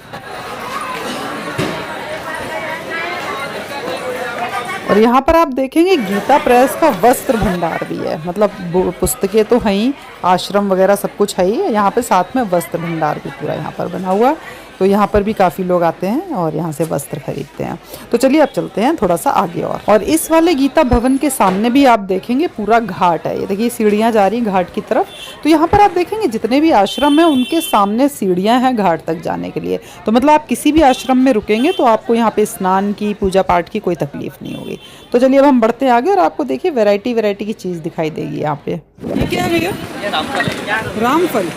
और यहाँ पर आप देखेंगे गीता प्रेस का वस्त्र भंडार भी है। मतलब पुस्तकें तो हैं ही, आश्रम वगैरह सब कुछ है ही, यहाँ पे साथ में वस्त्र भंडार भी पूरा यहाँ पर बना हुआ। तो यहाँ पर भी काफ़ी लोग आते हैं और यहाँ से वस्त्र खरीदते हैं। तो चलिए अब चलते हैं थोड़ा सा आगे और इस वाले गीता भवन के सामने भी आप देखेंगे पूरा घाट है। ये देखिए सीढ़ियाँ जा रही हैं घाट की तरफ। तो यहाँ पर आप देखेंगे जितने भी आश्रम हैं उनके सामने सीढ़ियाँ हैं घाट तक जाने के लिए। तो मतलब आप किसी भी आश्रम में रुकेंगे तो आपको यहाँ पे स्नान की, पूजा पाठ की कोई तकलीफ नहीं होगी। तो चलिए अब हम बढ़ते हैं आगे और आपको देखिए वैरायटी की चीज़ दिखाई देगी यहाँ पे। ये क्या है भैया? रामफल।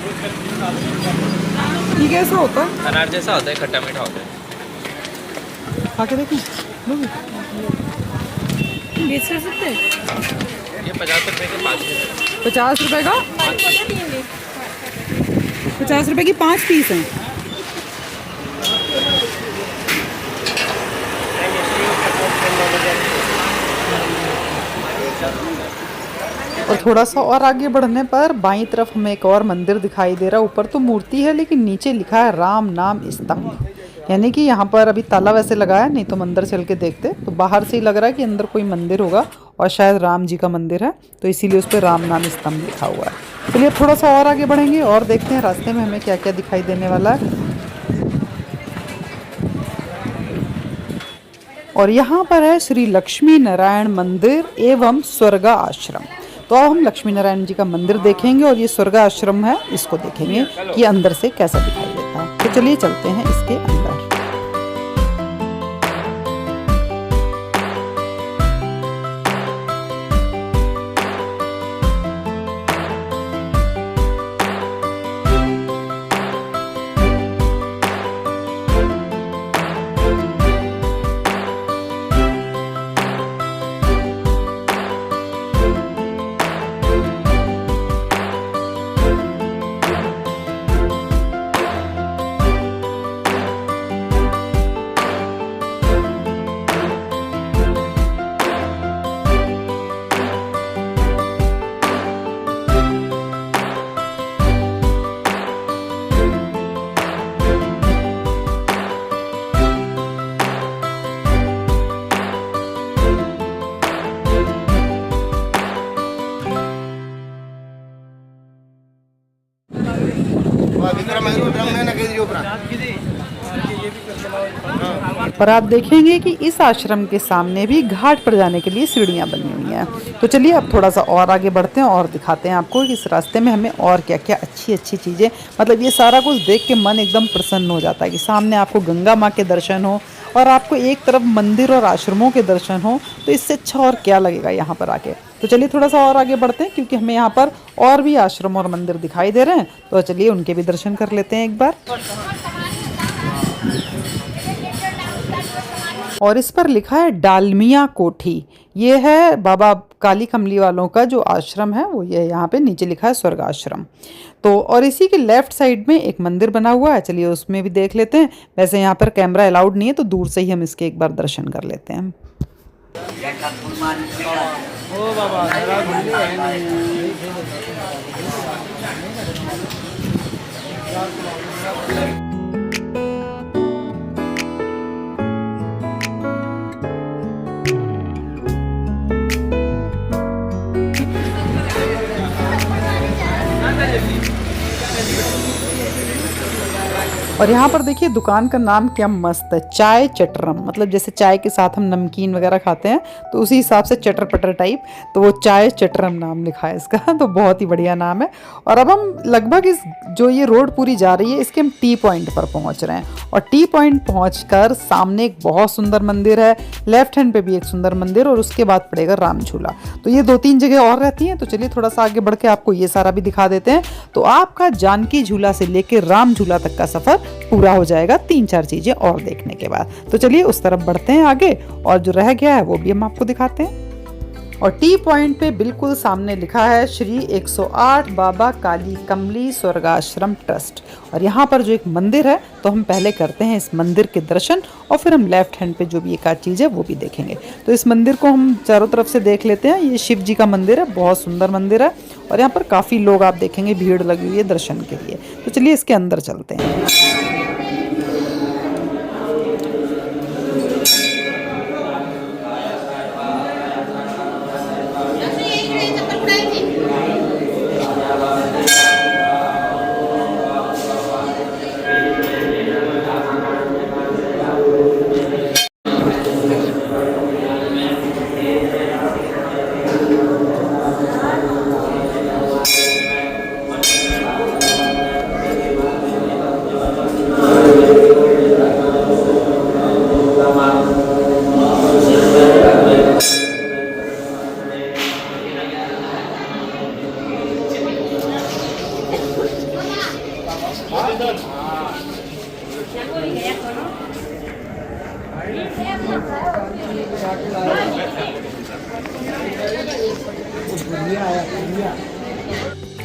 ये कैसा होता है? अनार जैसा होता है, खट्टा मीठा होता है। खा के देखें, लोगे? बेच कर सकते हैं? ये 50 रुपए के 5 पीस। 50 रुपए का 50 रुपए की 5 पीस हैं। और थोड़ा सा और आगे बढ़ने पर बाईं तरफ हमें एक और मंदिर दिखाई दे रहा है। ऊपर तो मूर्ति है लेकिन नीचे लिखा है राम नाम स्तंभ, यानी कि यहाँ पर अभी ताला वैसे लगाया नहीं, तो मंदिर चल के देखते। तो बाहर से ही लग रहा है कि अंदर कोई मंदिर होगा और शायद राम जी का मंदिर है, तो इसीलिए उस पर राम नाम स्तंभ लिखा हुआ है। चलिए थोड़ा सा और आगे बढ़ेंगे और देखते हैं रास्ते में हमें क्या क्या दिखाई देने वाला है। और यहाँ पर है श्री लक्ष्मी नारायण मंदिर एवं स्वर्गा आश्रम। तो अब हम लक्ष्मी नारायण जी का मंदिर देखेंगे और ये स्वर्गा आश्रम है, इसको देखेंगे कि अंदर से कैसा दिखाई देता है। तो चलिए चलते हैं इसके अंदर। पर आप देखेंगे कि इस आश्रम के सामने भी घाट पर जाने के लिए सीढ़ियां बनी हुई हैं। तो चलिए अब थोड़ा सा और आगे बढ़ते हैं और दिखाते हैं आपको कि इस रास्ते में हमें और क्या क्या अच्छी अच्छी चीज़ें, मतलब ये सारा कुछ देख के मन एकदम प्रसन्न हो जाता है कि सामने आपको गंगा माँ के दर्शन हो और आपको एक तरफ मंदिर और आश्रमों के दर्शन हो, तो इससे अच्छा और क्या लगेगा यहाँ पर आके। तो चलिए थोड़ा सा और आगे बढ़ते हैं क्योंकि हमें यहाँ पर और भी आश्रम और मंदिर दिखाई दे रहे हैं, तो चलिए उनके भी दर्शन कर लेते हैं एक बार। और इस पर लिखा है डालमिया कोठी। ये है बाबा काली कमली वालों का जो आश्रम है, वो ये यहाँ पे नीचे लिखा है स्वर्ग आश्रम। तो और इसी के लेफ्ट साइड में एक मंदिर बना हुआ है, चलिए उसमें भी देख लेते हैं। वैसे यहाँ पर कैमरा अलाउड नहीं है, तो दूर से ही हम इसके एक बार दर्शन कर लेते हैं। और यहाँ पर देखिए दुकान का नाम क्या मस्त है, चाय चटरम। मतलब जैसे चाय के साथ हम नमकीन वगैरह खाते हैं तो उसी हिसाब से चटर पटर टाइप, तो वो चाय चटरम नाम लिखा है इसका। तो बहुत ही बढ़िया नाम है। और अब हम लगभग इस जो ये रोड पूरी जा रही है इसके हम टी पॉइंट पर पहुँच रहे हैं। और टी पॉइंट पहुँचकर सामने एक बहुत सुंदर मंदिर है, लेफ्ट हैंड पे भी एक सुंदर मंदिर, और उसके बाद पड़ेगा राम झूला। तो ये 2-3 जगह और रहती हैं। तो चलिए थोड़ा सा आगे बढ़ के आपको ये सारा भी दिखा देते हैं। तो आपका जानकी झूला से लेकर राम झूला तक का सफर पूरा हो जाएगा 3-4 चीजें और देखने के बाद। तो चलिए उस तरफ बढ़ते हैं आगे, और जो रह गया है वो भी हम आपको दिखाते हैं। और टी पॉइंट पे बिल्कुल सामने लिखा है श्री 108 बाबा काली कमली स्वर्गाश्रम ट्रस्ट। और यहाँ पर जो एक मंदिर है, तो हम पहले करते हैं इस मंदिर के दर्शन और फिर हम लेफ्ट हैंड पे जो भी एक आध चीज़ है वो भी देखेंगे। तो इस मंदिर को हम चारों तरफ से देख लेते हैं। ये शिव जी का मंदिर है, बहुत सुंदर मंदिर है, और यहाँ पर काफ़ी लोग आप देखेंगे भीड़ लगी हुई है दर्शन के लिए। तो चलिए इसके अंदर चलते हैं।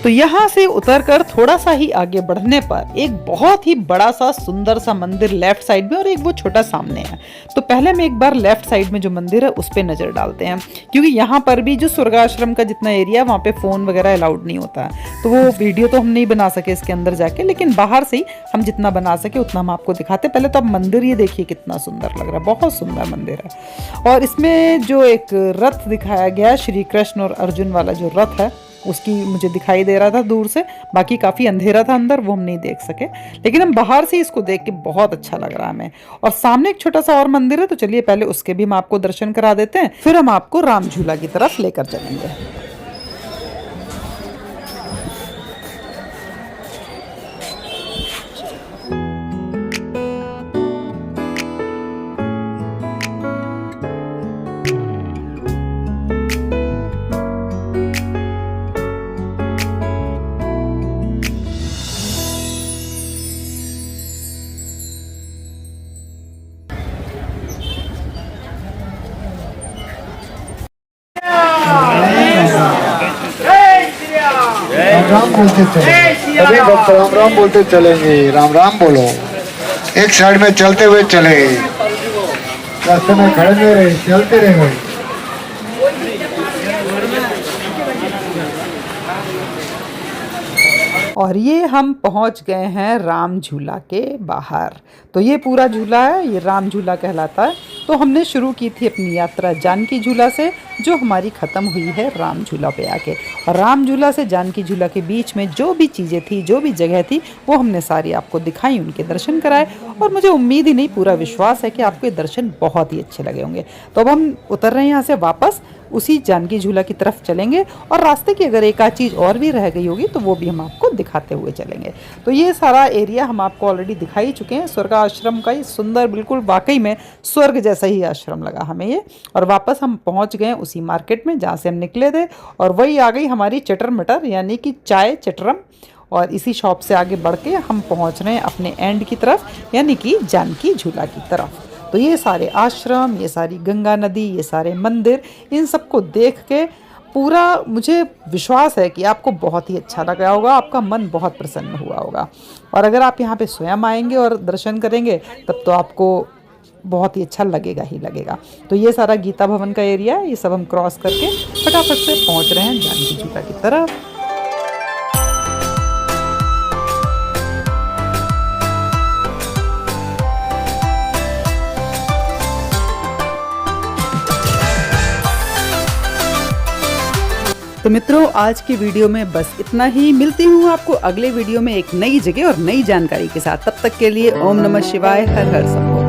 तो यहाँ से उतरकर थोड़ा सा ही आगे बढ़ने पर एक बहुत ही बड़ा सा सुंदर सा मंदिर लेफ्ट साइड में और एक वो छोटा सामने है। तो पहले हम एक बार लेफ्ट साइड में जो मंदिर है उस पे नजर डालते हैं, क्योंकि यहाँ पर भी जो स्वर्गाश्रम का जितना एरिया वहाँ पे फोन वगैरह अलाउड नहीं होता है। तो वो वीडियो तो हम नहीं बना सके इसके अंदर जाके, लेकिन बाहर से ही हम जितना बना सके उतना हम आपको दिखाते। पहले तो आप मंदिर ये देखिए कितना सुंदर लग रहा है, बहुत सुंदर मंदिर है। और इसमें जो एक रथ दिखाया गया श्री कृष्ण और अर्जुन वाला जो रथ है उसकी मुझे दिखाई दे रहा था दूर से, बाकी काफ़ी अंधेरा था अंदर, वो हम नहीं देख सके। लेकिन हम बाहर से इसको देख के बहुत अच्छा लग रहा है हमें। और सामने एक छोटा सा और मंदिर है, तो चलिए पहले उसके भी हम आपको दर्शन करा देते हैं, फिर हम आपको राम झूला की तरफ लेकर चलेंगे। राम बोलते चले, सभी भक्त राम राम बोलते चलेंगे। राम राम बोलो, एक साइड में चलते हुए चले, रास्ते में खड़े नहीं रहे, चलते रहे। और ये हम पहुंच गए हैं राम झूला के बाहर। तो ये पूरा झूला है, ये राम झूला कहलाता है। तो हमने शुरू की थी अपनी यात्रा जानकी झूला से, जो हमारी ख़त्म हुई है राम झूला पे आके। और राम झूला से जानकी झूला के बीच में जो भी चीज़ें थी, जो भी जगह थी, वो हमने सारी आपको दिखाई, उनके दर्शन कराए। और मुझे उम्मीद ही नहीं, पूरा विश्वास है कि आपको ये दर्शन बहुत ही अच्छे लगे होंगे। तो अब हम उतर रहे हैं यहाँ से, वापस उसी जानकी झूला की तरफ चलेंगे। और रास्ते की अगर एक आध चीज़ और भी रह गई होगी तो वो भी हम आपको दिखाते हुए चलेंगे। तो ये सारा एरिया हम आपको ऑलरेडी दिखाई चुके हैं, स्वर्ग आश्रम का। ये सुंदर, बिल्कुल वाकई में स्वर्ग जैसा ही आश्रम लगा हमें ये। और वापस हम पहुंच गए उसी मार्केट में जहाँ से हम निकले थे। और वही आ गई हमारी चटर मटर, यानी कि चाय चटरम। और इसी शॉप से आगे बढ़ के हम पहुँच रहे हैं अपने एंड की तरफ, यानी कि जानकी झूला की तरफ। तो ये सारे आश्रम, ये सारी गंगा नदी, ये सारे मंदिर, इन सबको देख के पूरा मुझे विश्वास है कि आपको बहुत ही अच्छा लगा होगा, आपका मन बहुत प्रसन्न हुआ होगा। और अगर आप यहाँ पे स्वयं आएंगे और दर्शन करेंगे तब तो आपको बहुत ही अच्छा लगेगा ही लगेगा। तो ये सारा गीता भवन का एरिया है, ये सब हम क्रॉस करके फटाफट से पहुँच रहे हैं जानकी झूला की तरफ। तो मित्रों, आज की वीडियो में बस इतना ही। मिलती हूँ आपको अगले वीडियो में एक नई जगह और नई जानकारी के साथ। तब तक के लिए ओम नमः शिवाय, हर हर शंभो।